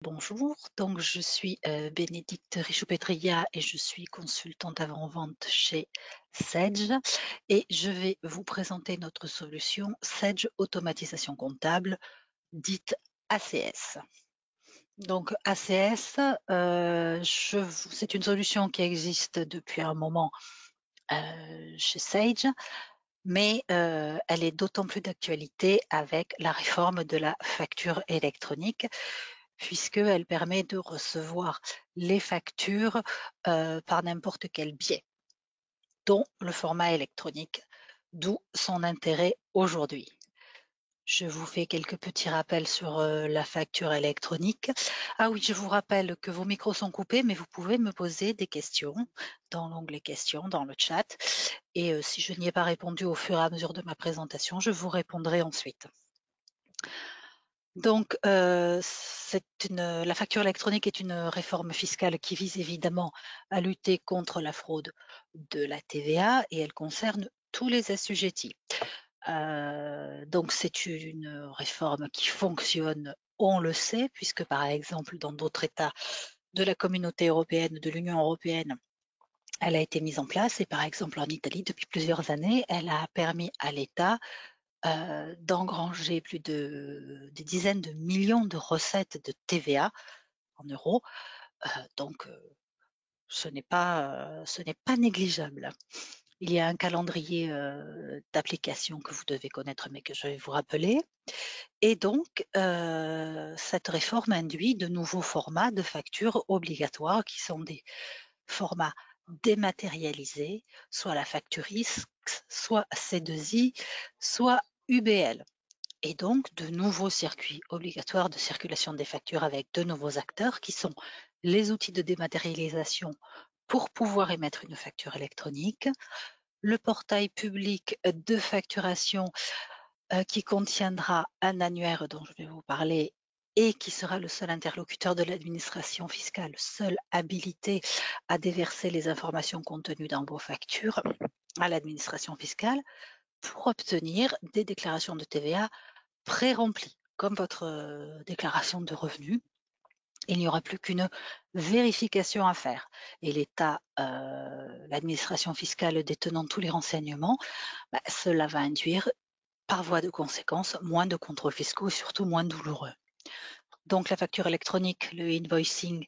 Bonjour, donc je suis Bénédicte Richoupetria et je suis consultante avant-vente chez Sedge et je vais vous présenter notre solution Sedge Automatisation Comptable, dite ACS. Donc ACS, c'est une solution qui existe depuis un moment chez Sage, mais elle est d'autant plus d'actualité avec la réforme de la facture électronique puisqu'elle permet de recevoir les factures par n'importe quel biais, dont le format électronique, d'où son intérêt aujourd'hui. Je vous fais quelques petits rappels sur la facture électronique. Ah oui, je vous rappelle que vos micros sont coupés, mais vous pouvez me poser des questions dans l'onglet questions, dans le chat. Et si je n'y ai pas répondu au fur et à mesure de ma présentation, je vous répondrai ensuite. Donc, la facture électronique est une réforme fiscale qui vise évidemment à lutter contre la fraude de la TVA et elle concerne tous les assujettis. Donc, c'est une réforme qui fonctionne, on le sait, puisque par exemple, dans d'autres États de la communauté européenne, de l'Union européenne, elle a été mise en place et par exemple en Italie, depuis plusieurs années, elle a permis à l'État d'engranger des dizaines de millions de recettes de TVA en euros. Donc, ce n'est pas négligeable. Il y a un calendrier d'application que vous devez connaître, mais que je vais vous rappeler. Et donc, cette réforme induit de nouveaux formats de factures obligatoires qui sont des formats dématérialisés, soit la facture ISC, soit C2I, soit UBL. Et donc de nouveaux circuits obligatoires de circulation des factures avec de nouveaux acteurs qui sont les outils de dématérialisation pour pouvoir émettre une facture électronique, le portail public de facturation qui contiendra un annuaire dont je vais vous parler et qui sera le seul interlocuteur de l'administration fiscale, seul habilité à déverser les informations contenues dans vos factures à l'administration fiscale pour obtenir des déclarations de TVA pré-rempli, comme votre déclaration de revenus. Il n'y aura plus qu'une vérification à faire. Et l'État, l'administration fiscale détenant tous les renseignements, cela va induire, par voie de conséquence, moins de contrôles fiscaux et surtout moins douloureux. Donc la facture électronique, le invoicing,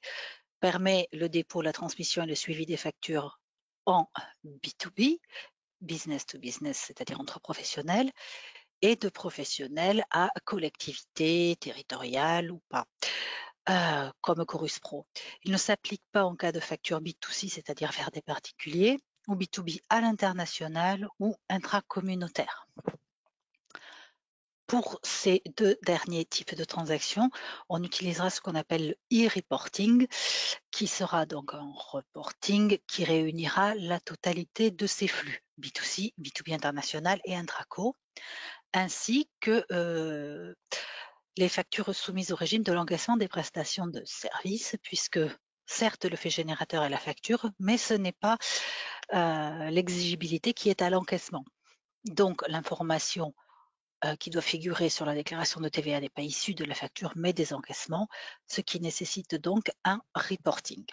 permet le dépôt, la transmission et le suivi des factures en B2B, business to business, c'est-à-dire entre professionnels, et de professionnels à collectivité territoriale ou pas, comme Chorus Pro. Il ne s'applique pas en cas de facture B2C, c'est-à-dire vers des particuliers, ou B2B à l'international ou intracommunautaire. Pour ces deux derniers types de transactions, on utilisera ce qu'on appelle le e-reporting, qui sera donc un reporting qui réunira la totalité de ces flux, B2C, B2B international et intraco, ainsi que les factures soumises au régime de l'encaissement des prestations de services, puisque certes le fait générateur est la facture, mais ce n'est pas l'exigibilité qui est à l'encaissement. Donc l'information qui doit figurer sur la déclaration de TVA n'est pas issue de la facture, mais des encaissements, ce qui nécessite donc un reporting.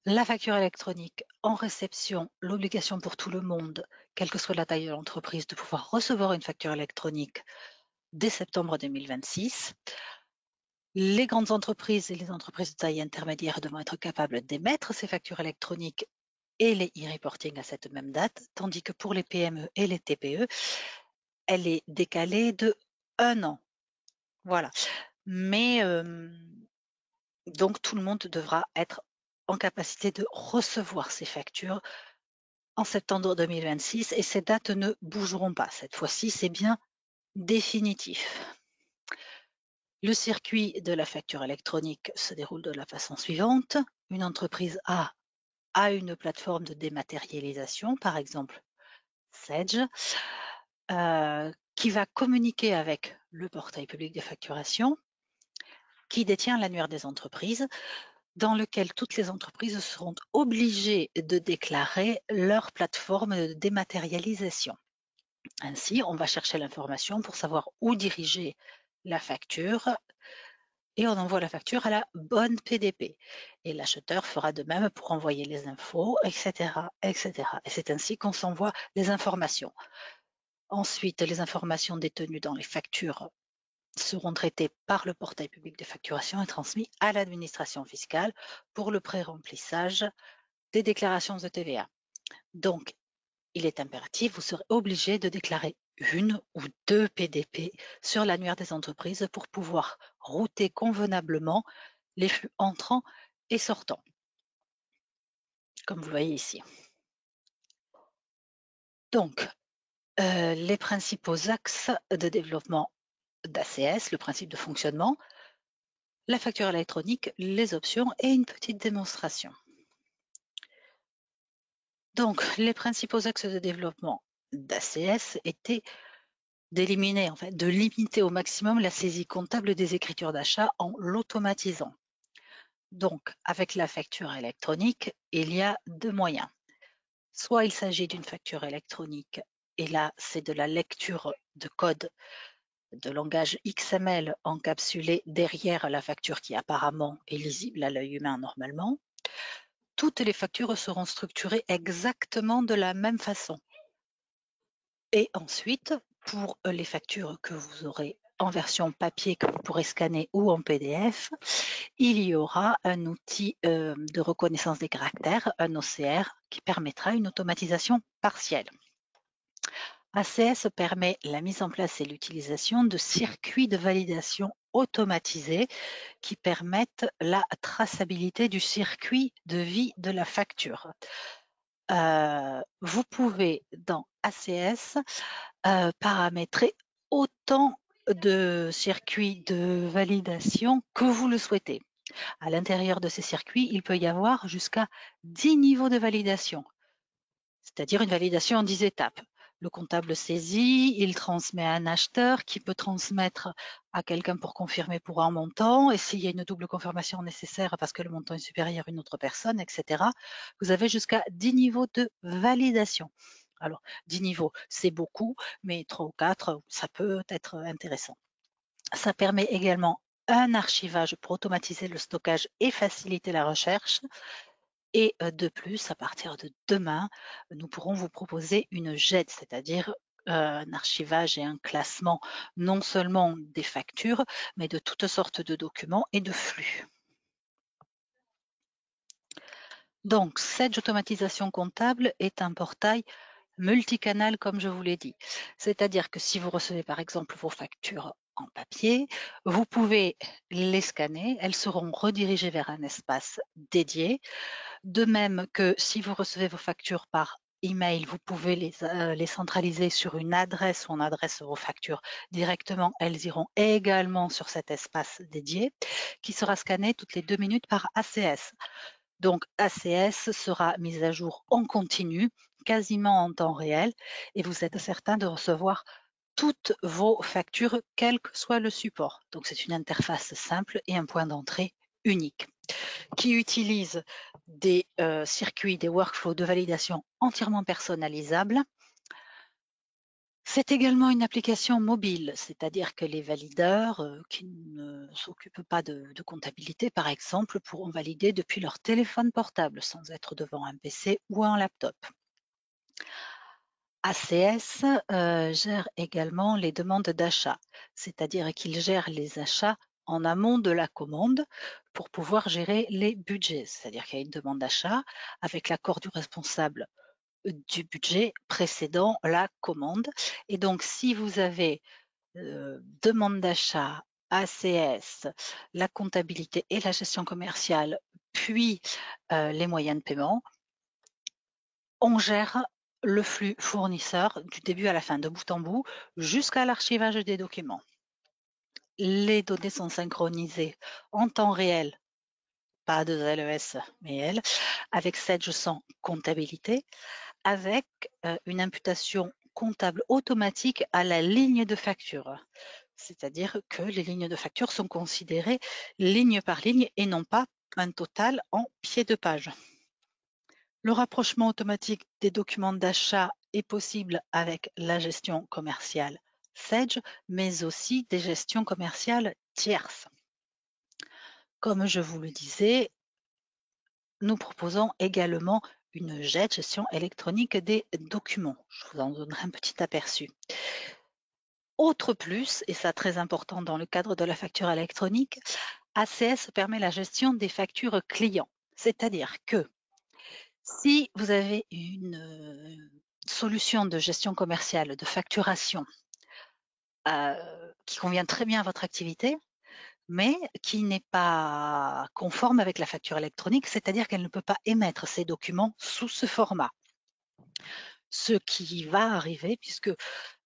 La facture électronique en réception, l'obligation pour tout le monde, quelle que soit la taille de l'entreprise, de pouvoir recevoir une facture électronique dès septembre 2026. Les grandes entreprises et les entreprises de taille intermédiaire devront être capables d'émettre ces factures électroniques et les e-reporting à cette même date, tandis que pour les PME et les TPE, elle est décalée de 1 an. Voilà. Mais donc tout le monde devra être en capacité de recevoir ces factures en septembre 2026 et ces dates ne bougeront pas. Cette fois-ci, c'est bien définitif. Le circuit de la facture électronique se déroule de la façon suivante. Une entreprise A une plateforme de dématérialisation, par exemple Sedge, qui va communiquer avec le portail public des facturations, qui détient l'annuaire des entreprises, dans lequel toutes les entreprises seront obligées de déclarer leur plateforme de dématérialisation. Ainsi, on va chercher l'information pour savoir où diriger la facture et on envoie la facture à la bonne PDP. Et l'acheteur fera de même pour envoyer les infos, etc., etc. Et c'est ainsi qu'on s'envoie les informations. Ensuite, les informations détenues dans les factures seront traitées par le portail public de facturation et transmises à l'administration fiscale pour le pré-remplissage des déclarations de TVA. Donc, il est impératif, vous serez obligé de déclarer une ou deux PDP sur l'annuaire des entreprises pour pouvoir router convenablement les flux entrants et sortants, comme vous le voyez ici. Donc, les principaux axes de développement d'ACS, le principe de fonctionnement, la facture électronique, les options et une petite démonstration. Donc, les principaux axes de développement d'ACS étaient d'éliminer, en fait, de limiter au maximum la saisie comptable des écritures d'achat en l'automatisant. Donc, avec la facture électronique, il y a deux moyens. Soit il s'agit d'une facture électronique, et là, c'est de la lecture de code de langage XML encapsulé derrière la facture qui apparemment est lisible à l'œil humain normalement. Toutes les factures seront structurées exactement de la même façon. Et ensuite, pour les factures que vous aurez en version papier que vous pourrez scanner ou en PDF, il y aura un outil de reconnaissance des caractères, un OCR, qui permettra une automatisation partielle. ACS permet la mise en place et l'utilisation de circuits de validation automatisés qui permettent la traçabilité du circuit de vie de la facture. Vous pouvez dans ACS paramétrer autant de circuits de validation que vous le souhaitez. À l'intérieur de ces circuits, il peut y avoir jusqu'à 10 niveaux de validation, c'est-à-dire une validation en 10 étapes. Le comptable saisit, il transmet à un acheteur qui peut transmettre à quelqu'un pour confirmer pour un montant, et s'il y a une double confirmation nécessaire parce que le montant est supérieur à une autre personne, etc. Vous avez jusqu'à 10 niveaux de validation. Alors, 10 niveaux, c'est beaucoup, mais 3 ou 4, ça peut être intéressant. Ça permet également un archivage pour automatiser le stockage et faciliter la recherche. Et de plus, à partir de demain, nous pourrons vous proposer une GED, c'est-à-dire un archivage et un classement non seulement des factures, mais de toutes sortes de documents et de flux. Donc, cette automatisation comptable est un portail multicanal, comme je vous l'ai dit. C'est-à-dire que si vous recevez par exemple vos factures en papier, vous pouvez les scanner, elles seront redirigées vers un espace dédié. De même que si vous recevez vos factures par email, vous pouvez les centraliser sur une adresse où on adresse vos factures directement. Elles iront également sur cet espace dédié qui sera scanné toutes les 2 minutes par ACS. Donc ACS sera mise à jour en continu, quasiment en temps réel, et vous êtes certain de recevoir toutes vos factures, quel que soit le support. Donc c'est une interface simple et un point d'entrée unique qui utilise des circuits, des workflows de validation entièrement personnalisables. C'est également une application mobile, c'est-à-dire que les valideurs qui ne s'occupent pas de comptabilité, par exemple, pourront valider depuis leur téléphone portable sans être devant un PC ou un laptop. ACS gère également les demandes d'achat, c'est-à-dire qu'il gère les achats en amont de la commande pour pouvoir gérer les budgets. C'est-à-dire qu'il y a une demande d'achat avec l'accord du responsable du budget précédant la commande. Et donc, si vous avez demande d'achat, ACS, la comptabilité et la gestion commerciale, puis les moyens de paiement, on gère le flux fournisseur du début à la fin, de bout en bout, jusqu'à l'archivage des documents. Les données sont synchronisées en temps réel, pas de LES, mais elle, avec Sage sans comptabilité, avec une imputation comptable automatique à la ligne de facture. C'est-à-dire que les lignes de facture sont considérées ligne par ligne et non pas un total en pied de page. Le rapprochement automatique des documents d'achat est possible avec la gestion commerciale Sage, mais aussi des gestions commerciales tierces. Comme je vous le disais, nous proposons également une gestion électronique des documents. Je vous en donnerai un petit aperçu. Autre plus, et ça très important dans le cadre de la facture électronique, ACS permet la gestion des factures clients. C'est-à-dire que si vous avez une solution de gestion commerciale, de facturation, qui convient très bien à votre activité, mais qui n'est pas conforme avec la facture électronique, c'est-à-dire qu'elle ne peut pas émettre ces documents sous ce format. Ce qui va arriver puisque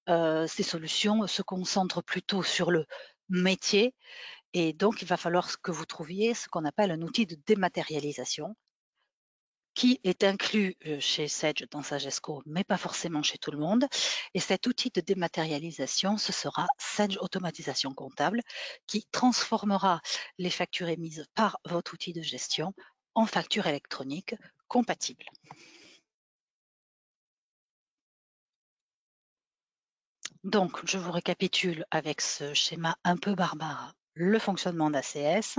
ces solutions se concentrent plutôt sur le métier et donc il va falloir que vous trouviez ce qu'on appelle un outil de dématérialisation qui est inclus chez Sage dans Sagesco, mais pas forcément chez tout le monde. Et cet outil de dématérialisation, ce sera Sage Automatisation Comptable qui transformera les factures émises par votre outil de gestion en factures électroniques compatibles. Donc, je vous récapitule avec ce schéma un peu barbare le fonctionnement d'ACS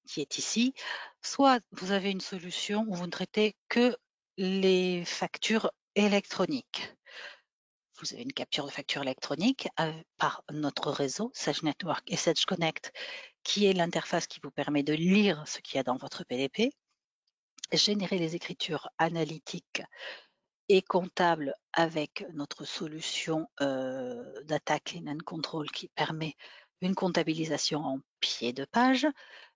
qui est ici. Soit vous avez une solution où vous ne traitez que les factures électroniques. Vous avez une capture de facture électronique par notre réseau, Sage Network et Sage Connect, qui est l'interface qui vous permet de lire ce qu'il y a dans votre PDP, générer les écritures analytiques et comptables avec notre solution Data Clean and Control qui permet une comptabilisation en pied de page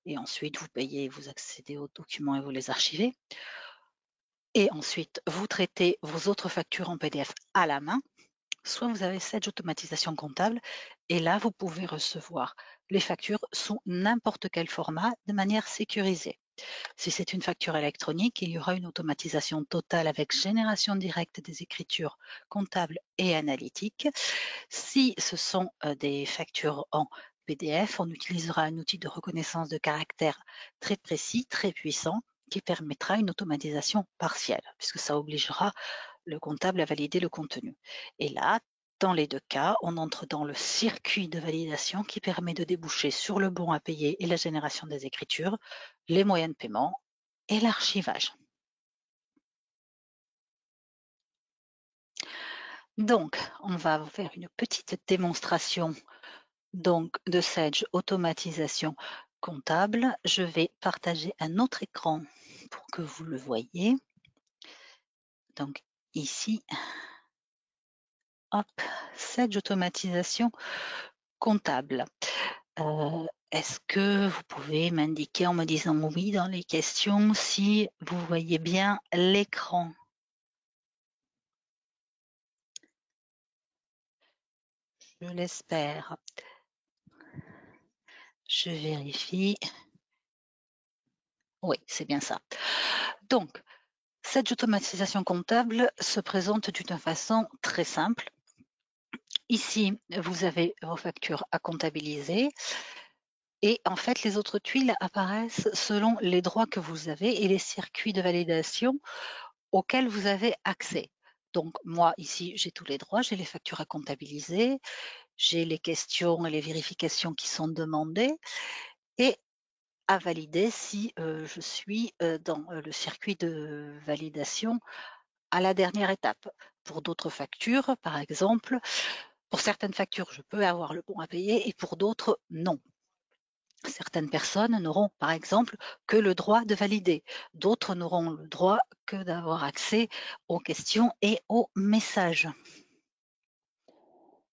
et ensuite vous payez, vous accédez aux documents et vous les archivez. Et ensuite, vous traitez vos autres factures en PDF à la main. Soit vous avez Sage Automatisation Comptable et là, vous pouvez recevoir les factures sous n'importe quel format de manière sécurisée. Si c'est une facture électronique, il y aura une automatisation totale avec génération directe des écritures comptables et analytiques. Si ce sont des factures en PDF, on utilisera un outil de reconnaissance de caractère très précis, très puissant, qui permettra une automatisation partielle, puisque ça obligera le comptable à valider le contenu. Et là, dans les deux cas, on entre dans le circuit de validation qui permet de déboucher sur le bon à payer et la génération des écritures, les moyens de paiement et l'archivage. Donc, on va faire une petite démonstration donc, de Sage Automatisation Comptable. Je vais partager un autre écran pour que vous le voyez. Donc, ici, hop, Sage Automatisation Comptable. Est-ce que vous pouvez m'indiquer en me disant oui dans les questions si vous voyez bien l'écran? Je l'espère. Je vérifie. Oui, c'est bien ça. Donc, cette automatisation comptable se présente d'une façon très simple. Ici, vous avez vos factures à comptabiliser et en fait, les autres tuiles apparaissent selon les droits que vous avez et les circuits de validation auxquels vous avez accès. Donc moi, ici, j'ai tous les droits, j'ai les factures à comptabiliser, j'ai les questions et les vérifications qui sont demandées et à valider si je suis dans le circuit de validation à la dernière étape. Pour d'autres factures, par exemple, pour certaines factures, je peux avoir le bon à payer et pour d'autres, non. Certaines personnes n'auront, par exemple, que le droit de valider. D'autres n'auront le droit que d'avoir accès aux questions et aux messages.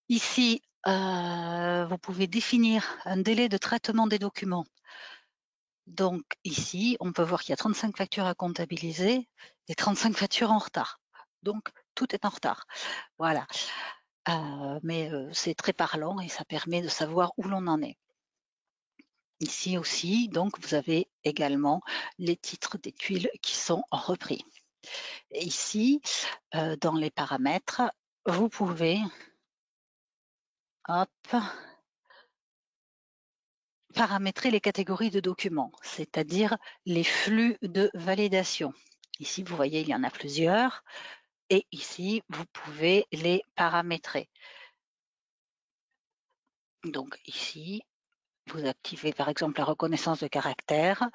Ici, vous pouvez définir un délai de traitement des documents. Donc ici, on peut voir qu'il y a 35 factures à comptabiliser et 35 factures en retard. Donc tout est en retard. Voilà. Mais c'est très parlant et ça permet de savoir où l'on en est. Ici aussi, donc vous avez également les titres des tuiles qui sont repris. Et ici, dans les paramètres, vous pouvez paramétrer les catégories de documents, c'est-à-dire les flux de validation. Ici, vous voyez, il y en a plusieurs. Et ici, vous pouvez les paramétrer. Donc ici, vous activez par exemple la reconnaissance de caractère,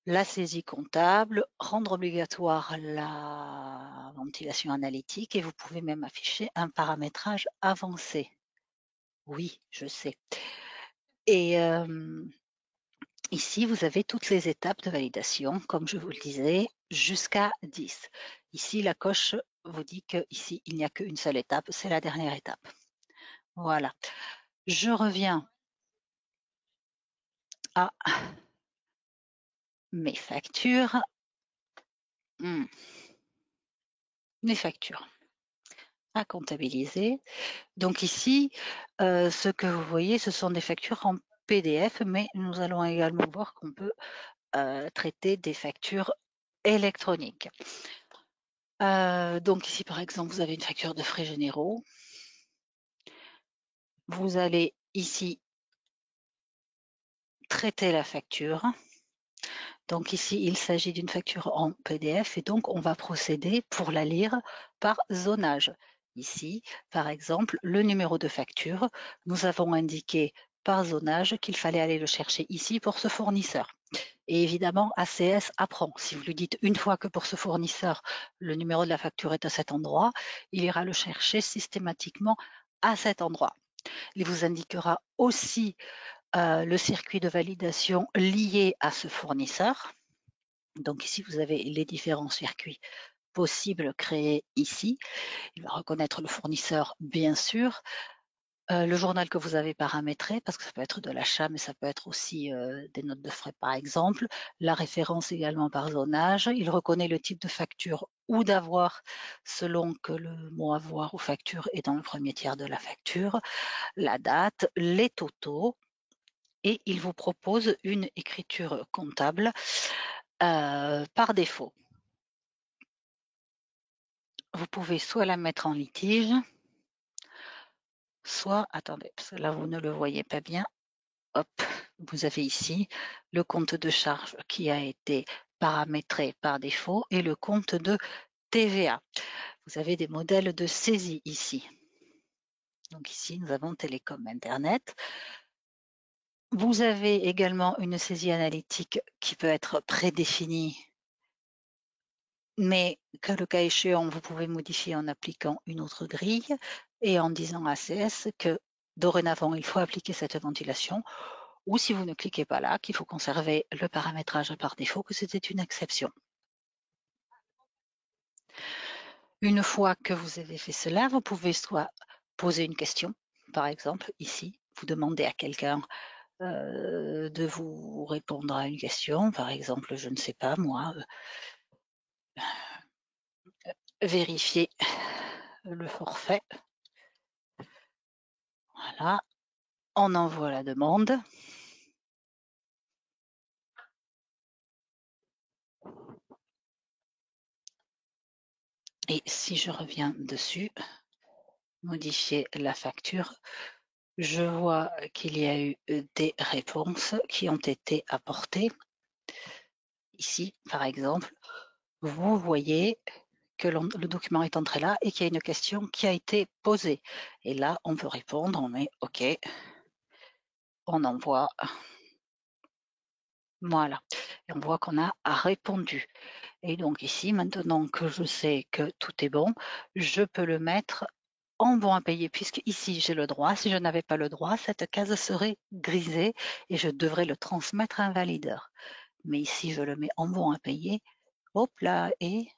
la saisie comptable, rendre obligatoire la ventilation analytique et vous pouvez même afficher un paramétrage avancé. Oui, je sais. Et ici, vous avez toutes les étapes de validation, comme je vous le disais, jusqu'à 10. Ici, la coche vous dit qu'ici, il n'y a qu'une seule étape, c'est la dernière étape. Voilà. Je reviens à mes factures. Mes factures à comptabiliser. Donc ici, ce que vous voyez, ce sont des factures en PDF, mais nous allons également voir qu'on peut traiter des factures électroniques. Donc ici, par exemple, vous avez une facture de frais généraux. Vous allez ici traiter la facture. Donc ici, il s'agit d'une facture en PDF et donc on va procéder pour la lire par zonage. Ici, par exemple, le numéro de facture, nous avons indiqué par zonage qu'il fallait aller le chercher ici pour ce fournisseur. Et évidemment, ACS apprend. Si vous lui dites une fois que pour ce fournisseur, le numéro de la facture est à cet endroit, il ira le chercher systématiquement à cet endroit. Il vous indiquera aussi le circuit de validation lié à ce fournisseur. Donc ici, vous avez les différents circuits possibles créés ici. Il va reconnaître le fournisseur, bien sûr, le journal que vous avez paramétré, parce que ça peut être de l'achat, mais ça peut être aussi des notes de frais, par exemple. La référence également par zonage. Il reconnaît le type de facture ou d'avoir, selon que le mot avoir ou facture est dans le premier tiers de la facture, la date, les totaux, et il vous propose une écriture comptable par défaut. Vous pouvez soit la mettre en litige, soit, attendez, parce que là vous ne le voyez pas bien, hop, vous avez ici le compte de charge qui a été paramétré par défaut et le compte de TVA. Vous avez des modèles de saisie ici. Donc ici, nous avons Télécom Internet. Vous avez également une saisie analytique qui peut être prédéfinie, mais que le cas échéant, vous pouvez modifier en appliquant une autre grille et en disant à ACS que dorénavant, il faut appliquer cette ventilation, ou si vous ne cliquez pas là, qu'il faut conserver le paramétrage par défaut, que c'était une exception. Une fois que vous avez fait cela, vous pouvez soit poser une question, par exemple ici, vous demandez à quelqu'un de vous répondre à une question, par exemple, je ne sais pas moi, vérifier le forfait. Voilà, on envoie la demande. Et si je reviens dessus, modifier la facture, je vois qu'il y a eu des réponses qui ont été apportées. Ici, par exemple, vous voyez que le document est entré là et qu'il y a une question qui a été posée. Et là, on peut répondre, on met OK, on envoie. Voilà. Et on voit qu'on a répondu. Et donc ici, maintenant que je sais que tout est bon, je peux le mettre en bon à payer, puisque ici j'ai le droit. Si je n'avais pas le droit, cette case serait grisée et je devrais le transmettre à un valideur. Mais ici, je le mets en bon à payer. Hop là, et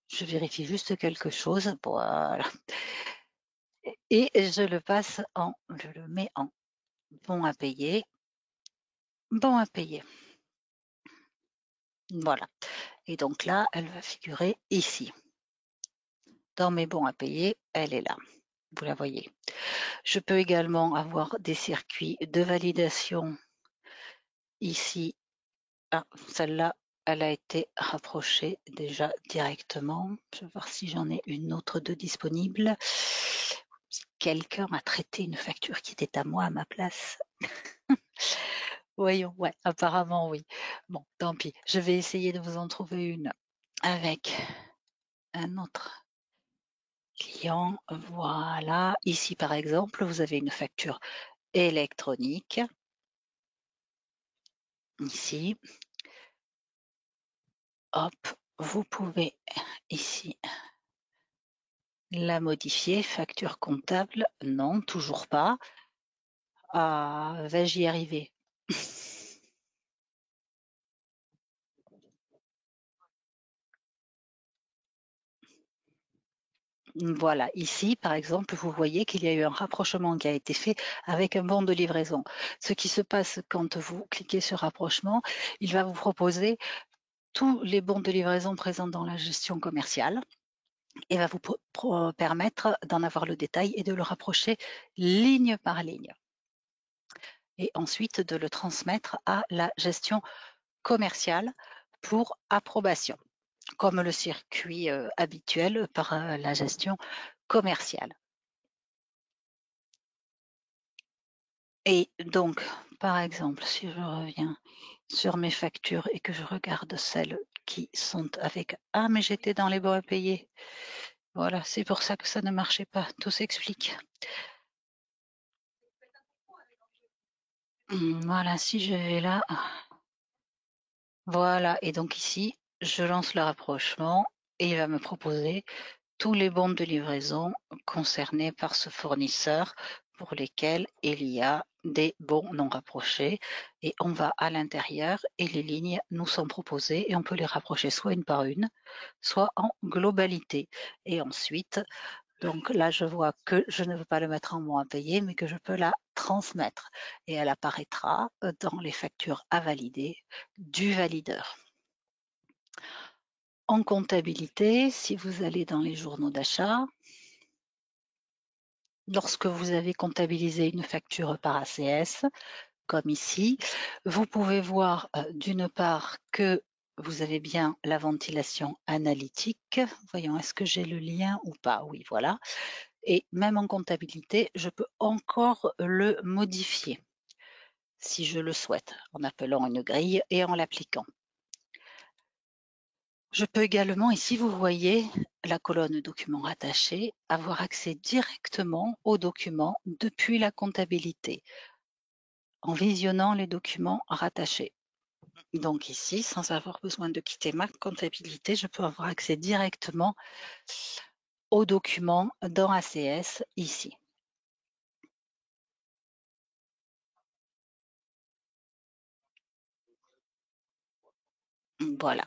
je vérifie juste quelque chose. Voilà. Et je le mets en bon à payer. Bon à payer. Voilà. Et donc là, elle va figurer ici. Dans mes bons à payer, elle est là. Vous la voyez. Je peux également avoir des circuits de validation ici. Ah, celle-là, elle a été rapprochée déjà directement. Je vais voir si j'en ai une autre de disponible. Si quelqu'un a traité une facture qui était à moi à ma place. Voyons, ouais, apparemment oui. Bon, tant pis. Je vais essayer de vous en trouver une avec un autre client. Voilà, ici par exemple, vous avez une facture électronique. Ici, hop, vous pouvez ici la modifier. Facture comptable, non, toujours pas. Ah, vais-je y arriver? Voilà, ici, par exemple, vous voyez qu'il y a eu un rapprochement qui a été fait avec un bon de livraison. Ce qui se passe quand vous cliquez sur rapprochement, il va vous proposer tous les bons de livraison présents dans la gestion commerciale et va vous permettre d'en avoir le détail et de le rapprocher ligne par ligne. Et ensuite de le transmettre à la gestion commerciale pour approbation, comme le circuit habituel par la gestion commerciale. Et donc, par exemple, si je reviens sur mes factures et que je regarde celles qui sont avec ah mais j'étais dans les bons à payer. Voilà, c'est pour ça que ça ne marchait pas. Tout s'explique. Voilà, si je vais là, voilà, et donc ici, je lance le rapprochement et il va me proposer tous les bons de livraison concernés par ce fournisseur pour lesquels il y a des bons non rapprochés et on va à l'intérieur et les lignes nous sont proposées et on peut les rapprocher soit une par une, soit en globalité. Et ensuite, donc là, je vois que je ne veux pas le mettre en bon à payer, mais que je peux la transmettre et elle apparaîtra dans les factures à valider du valideur. En comptabilité, si vous allez dans les journaux d'achat, lorsque vous avez comptabilisé une facture par ACS, comme ici, vous pouvez voir d'une part que vous avez bien la ventilation analytique. Voyons, est-ce que j'ai le lien ou pas? Oui, voilà. Et même en comptabilité, je peux encore le modifier si je le souhaite, en appelant une grille et en l'appliquant. Je peux également, ici vous voyez la colonne documents rattachés, avoir accès directement aux documents depuis la comptabilité en visionnant les documents rattachés. Donc ici, sans avoir besoin de quitter ma comptabilité, je peux avoir accès directement aux documents dans ACS ici. Voilà.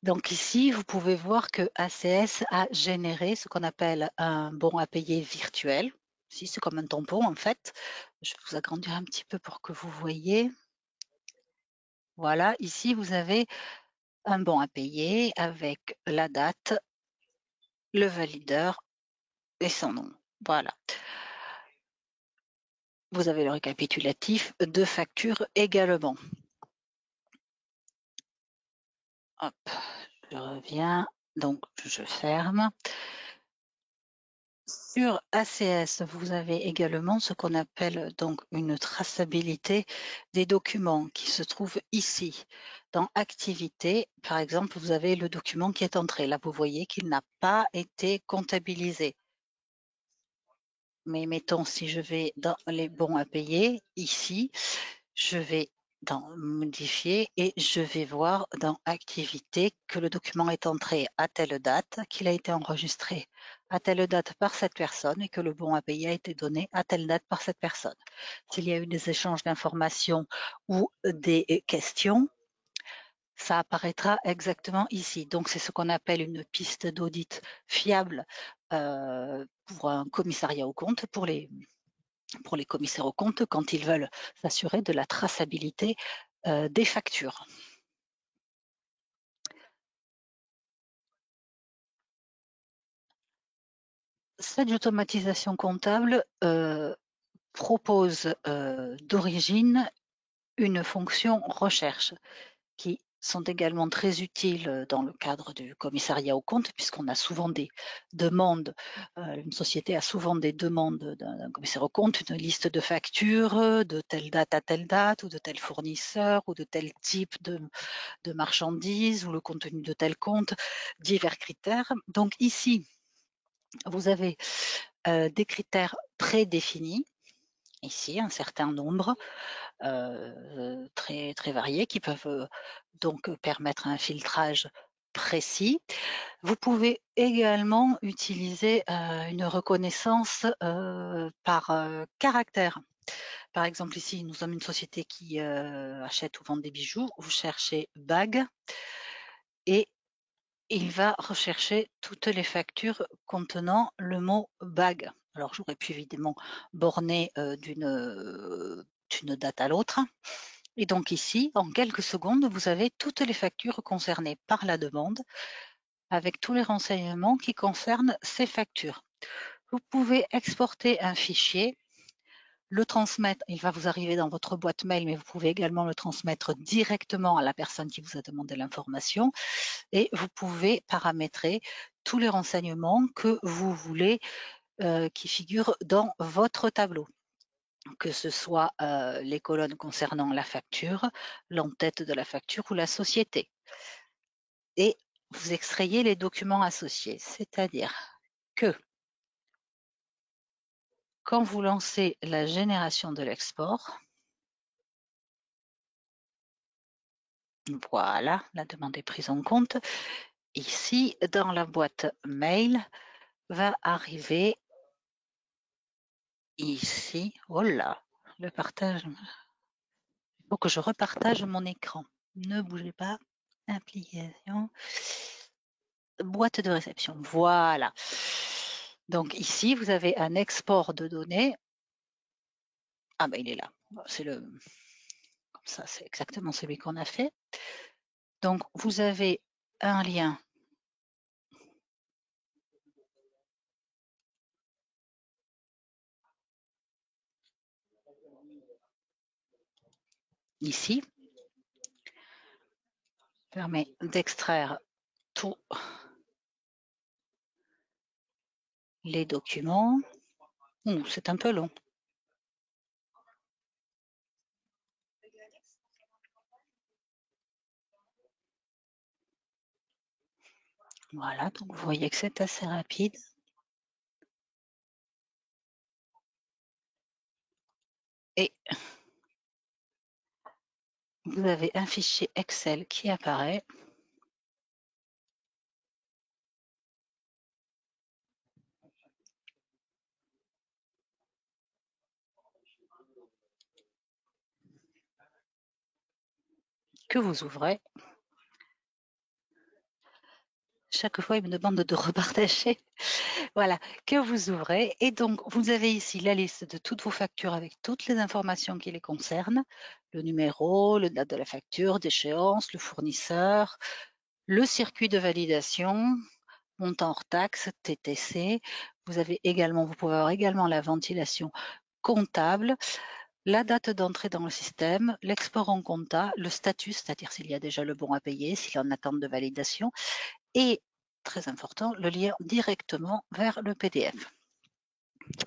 Donc ici, vous pouvez voir que ACS a généré ce qu'on appelle un bon à payer virtuel. Ici, c'est comme un tampon en fait. Je vais vous agrandir un petit peu pour que vous voyez. Voilà, ici, vous avez un bon à payer avec la date, le valideur et son nom. Voilà. Vous avez le récapitulatif de facture également. Hop, je reviens. Donc, je ferme. Sur ACS, vous avez également ce qu'on appelle donc une traçabilité des documents qui se trouve ici. Dans Activité, par exemple, vous avez le document qui est entré. Là, vous voyez qu'il n'a pas été comptabilisé. Mais mettons, si je vais dans les bons à payer, ici, je vais dans modifier et je vais voir dans activité que le document est entré à telle date, qu'il a été enregistré à telle date par cette personne et que le bon à payer a été donné à telle date par cette personne. S'il y a eu des échanges d'informations ou des questions, ça apparaîtra exactement ici. Donc, c'est ce qu'on appelle une piste d'audit fiable pour un commissariat aux comptes, pour les commissaires aux comptes quand ils veulent s'assurer de la traçabilité des factures. Cette automatisation comptable propose d'origine une fonction recherche qui sont également très utiles dans le cadre du commissariat aux comptes, puisqu'on a souvent des demandes, une société a souvent des demandes d'un commissaire aux comptes, une liste de factures de telle date à telle date, ou de tel fournisseur, ou de tel type de marchandises, ou le contenu de tel compte, divers critères. Donc ici, Vous avez des critères prédéfinis, ici un certain nombre, très, très variés qui peuvent donc permettre un filtrage précis. Vous pouvez également utiliser une reconnaissance par caractère. Par exemple, ici, nous sommes une société qui achète ou vend des bijoux. Vous cherchez bague et il va rechercher toutes les factures contenant le mot bague. Alors, j'aurais pu évidemment borner d'une date à l'autre. Et donc ici, en quelques secondes, vous avez toutes les factures concernées par la demande avec tous les renseignements qui concernent ces factures. Vous pouvez exporter un fichier, le transmettre, il va vous arriver dans votre boîte mail, mais vous pouvez également le transmettre directement à la personne qui vous a demandé l'information et vous pouvez paramétrer tous les renseignements que vous voulez qui figurent dans votre tableau, que ce soit les colonnes concernant la facture, l'entête de la facture ou la société. Et vous extrayez les documents associés, c'est-à-dire que quand vous lancez la génération de l'export, voilà, la demande est prise en compte. Ici, dans la boîte mail, va arriver ici, oh là, le partage, il faut que je repartage mon écran. Ne bougez pas, application, boîte de réception, voilà. Donc ici, vous avez un export de données. Ah ben il est là, c'est le, comme ça, c'est exactement celui qu'on a fait. Donc vous avez un lien ici, permet d'extraire tous les documents. C'est un peu long. Voilà, donc vous voyez que c'est assez rapide. Et vous avez un fichier Excel qui apparaît. Que vous ouvrez. Chaque fois, il me demande de repartager. Voilà, que vous ouvrez. Et donc, vous avez ici la liste de toutes vos factures avec toutes les informations qui les concernent. Le numéro, le date de la facture, d'échéance, le fournisseur, le circuit de validation, montant hors taxe, TTC. Vous pouvez avoir également la ventilation comptable, la date d'entrée dans le système, l'export en compta, le statut, c'est-à-dire s'il y a déjà le bon à payer, s'il est en attente de validation, et, très important, le lien directement vers le PDF.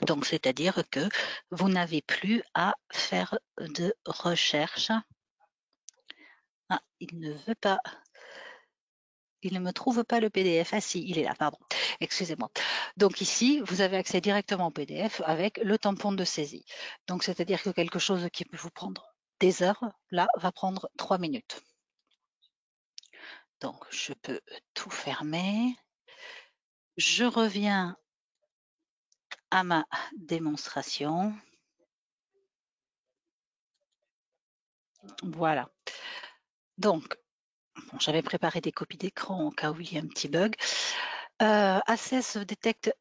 Donc, c'est-à-dire que vous n'avez plus à faire de recherche. Ah, il ne veut pas. Il ne me trouve pas le PDF. Ah si, il est là, pardon. Excusez-moi. Donc ici, vous avez accès directement au PDF avec le tampon de saisie. Donc, c'est-à-dire que quelque chose qui peut vous prendre des heures, là, va prendre 3 minutes. Donc, je peux tout fermer. Je reviens à ma démonstration. Voilà. Donc, bon, j'avais préparé des copies d'écran au cas où il y a un petit bug. Access détecte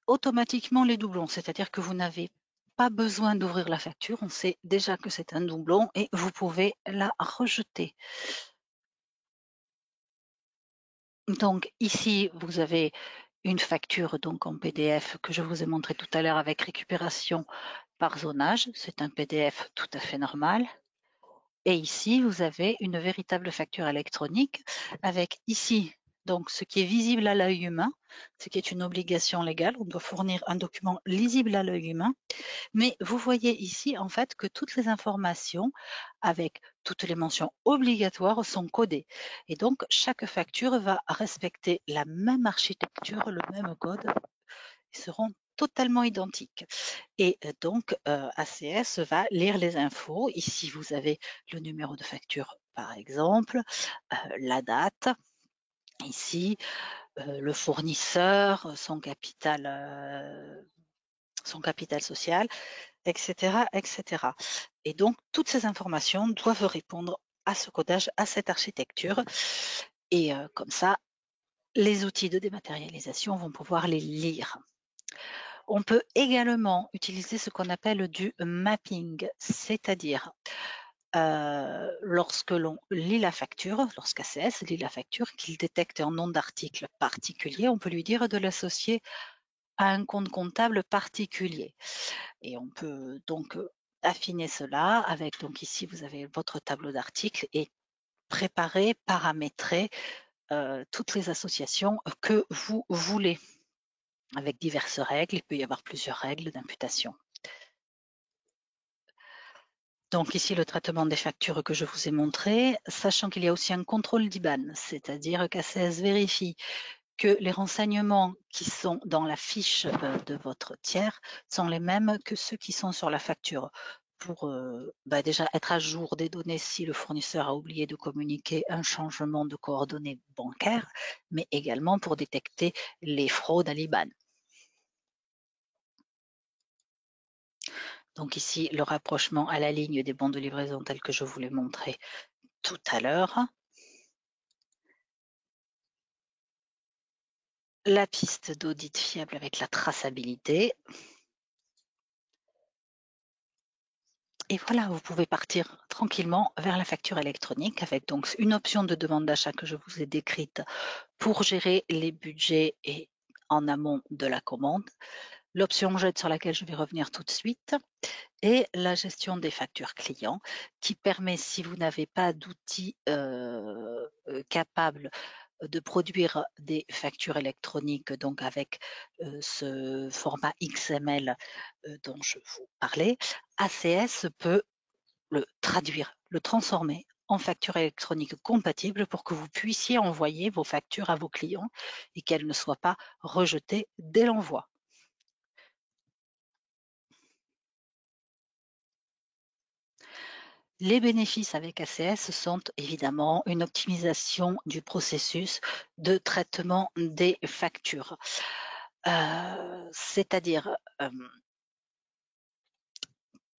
automatiquement les doublons, c'est-à-dire que vous n'avez pas besoin d'ouvrir la facture, on sait déjà que c'est un doublon et vous pouvez la rejeter. Donc ici, vous avez une facture donc en PDF que je vous ai montré tout à l'heure avec récupération par zonage. C'est un PDF tout à fait normal. Et ici, vous avez une véritable facture électronique avec ici donc ce qui est visible à l'œil humain, ce qui est une obligation légale. On doit fournir un document lisible à l'œil humain. Mais vous voyez ici en fait que toutes les informations avec toutes les mentions obligatoires sont codées. Et donc chaque facture va respecter la même architecture, le même code Ils seront totalement identiques. Et donc, ACS va lire les infos. Ici, vous avez le numéro de facture, par exemple, la date. Ici, le fournisseur, son capital social, etc., etc. Et donc, toutes ces informations doivent répondre à ce codage, à cette architecture. Et comme ça, les outils de dématérialisation vont pouvoir les lire. On peut également utiliser ce qu'on appelle du mapping, c'est-à-dire lorsque l'on lit la facture, lorsqu'ACS lit la facture, qu'il détecte un nom d'article particulier, on peut lui dire de l'associer à un compte comptable particulier. Et on peut donc affiner cela avec, donc ici vous avez votre tableau d'articles et préparer, paramétrer toutes les associations que vous voulez avec diverses règles. Il peut y avoir plusieurs règles d'imputation. Donc ici, le traitement des factures que je vous ai montré, sachant qu'il y a aussi un contrôle d'IBAN, c'est-à-dire qu'ACS vérifie que les renseignements qui sont dans la fiche de votre tiers sont les mêmes que ceux qui sont sur la facture pour déjà être à jour des données si le fournisseur a oublié de communiquer un changement de coordonnées bancaires, mais également pour détecter les fraudes à l'IBAN. Donc ici, le rapprochement à la ligne des bons de livraison tel que je vous l'ai montré tout à l'heure. La piste d'audit fiable avec la traçabilité. Et voilà, vous pouvez partir tranquillement vers la facture électronique avec donc une option de demande d'achat que je vous ai décrite pour gérer les budgets et en amont de la commande. L'option jet sur laquelle je vais revenir tout de suite et la gestion des factures clients qui permet, si vous n'avez pas d'outils capables de produire des factures électroniques, donc avec ce format XML dont je vous parlais, ACS peut le traduire, le transformer en facture électronique compatible pour que vous puissiez envoyer vos factures à vos clients et qu'elles ne soient pas rejetées dès l'envoi. Les bénéfices avec ACS sont évidemment une optimisation du processus de traitement des factures. C'est-à-dire,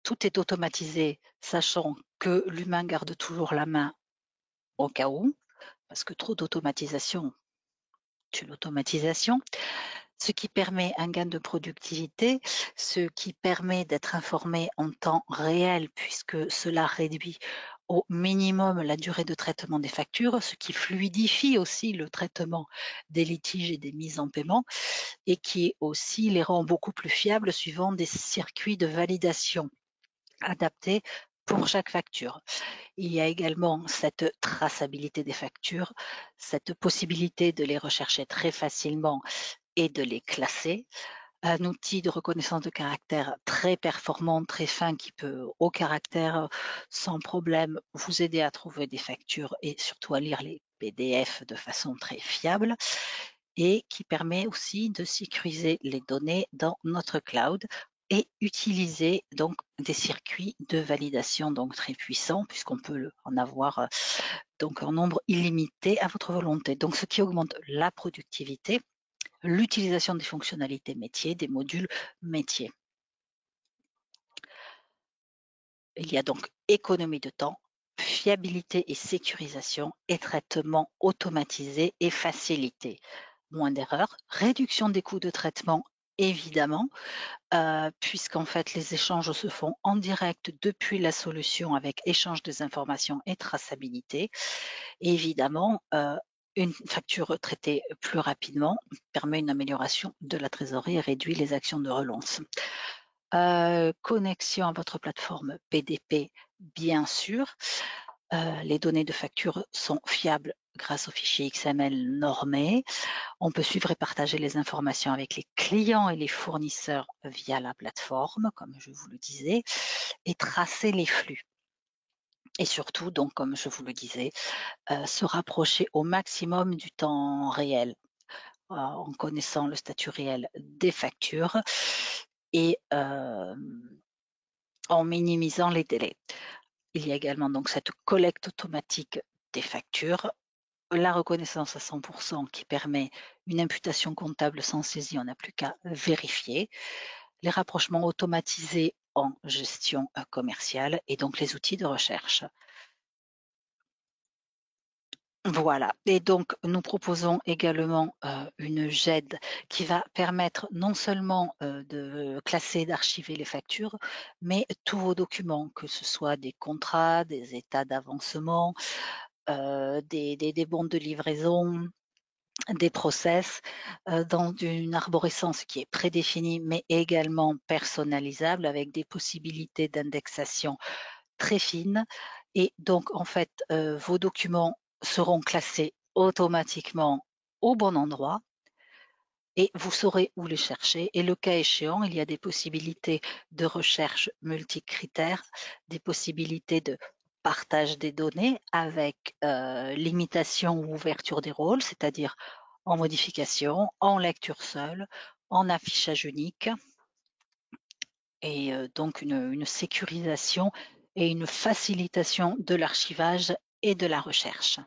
tout est automatisé, sachant que l'humain garde toujours la main au cas où, parce que trop d'automatisation tue l'automatisation. Ce qui permet un gain de productivité, ce qui permet d'être informé en temps réel puisque cela réduit au minimum la durée de traitement des factures, ce qui fluidifie aussi le traitement des litiges et des mises en paiement et qui aussi les rend beaucoup plus fiables suivant des circuits de validation adaptés pour chaque facture. Il y a également cette traçabilité des factures, cette possibilité de les rechercher très facilement et de les classer. Un outil de reconnaissance de caractère très performant, très fin, qui peut au caractère sans problème vous aider à trouver des factures et surtout à lire les PDF de façon très fiable et qui permet aussi de sécuriser les données dans notre cloud et utiliser donc des circuits de validation donc très puissants puisqu'on peut en avoir donc en nombre illimité à votre volonté. Donc ce qui augmente la productivité, l'utilisation des fonctionnalités métiers, des modules métiers. Il y a donc économie de temps, fiabilité et sécurisation et traitement automatisé et facilité. Moins d'erreurs, réduction des coûts de traitement évidemment, puisqu'en fait les échanges se font en direct depuis la solution avec échange des informations et traçabilité. Et évidemment, une facture traitée plus rapidement permet une amélioration de la trésorerie et réduit les actions de relance. Connexion à votre plateforme PDP, bien sûr. Les données de facture sont fiables grâce aux fichiers XML normés. On peut suivre et partager les informations avec les clients et les fournisseurs via la plateforme, comme je vous le disais, et tracer les flux. Et surtout, donc, comme je vous le disais, se rapprocher au maximum du temps réel. en connaissant le statut réel des factures et en minimisant les délais. Il y a également donc cette collecte automatique des factures, la reconnaissance à 100% qui permet une imputation comptable sans saisie, on n'a plus qu'à vérifier, les rapprochements automatisés en gestion commerciale et donc les outils de recherche. Voilà, et donc nous proposons également une GED qui va permettre non seulement de classer, d'archiver les factures, mais tous vos documents, que ce soit des contrats, des états d'avancement, des bons de livraison, des process, dans une arborescence qui est prédéfinie, mais également personnalisable avec des possibilités d'indexation très fines. Et donc, en fait, vos documents seront classés automatiquement au bon endroit et vous saurez où les chercher. Et le cas échéant, il y a des possibilités de recherche multicritères, des possibilités de partage des données avec limitation ou ouverture des rôles, c'est-à-dire en modification, en lecture seule, en affichage unique, et donc une sécurisation et une facilitation de l'archivage et de la recherche.